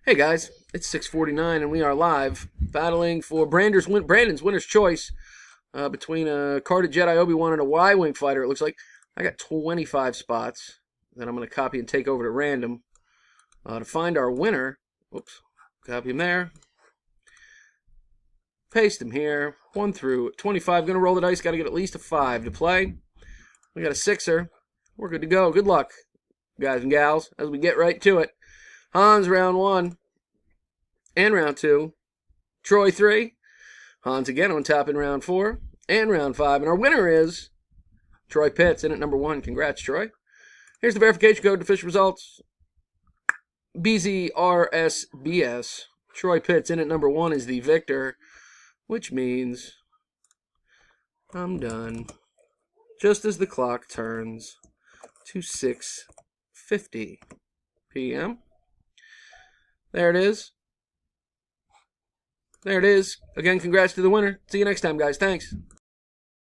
Hey guys, it's 6:49 and we are live battling for Brandon's winner's choice between a carded Jedi Obi-Wan and a Y-Wing fighter. It looks like I got 25 spots that I'm going to copy and take over to random to find our winner. Oops, copy him there. Paste him here. 1 through 25. Going to roll the dice. Got to get at least a 5 to play. We got a 6er. We're good to go. Good luck, guys and gals, as we get right to it. Hans, round 1. And round 2. Troy, 3. Hans again on top in round 4. And round 5. And our winner is Troy Pitts in at number 1. Congrats, Troy. Here's the verification code to official results. BZRSBS. Troy Pitts in at number 1 is the victor, which means I'm done just as the clock turns to 6:50 p.m. There it is. There it is. Again, congrats to the winner. See you next time, guys. Thanks.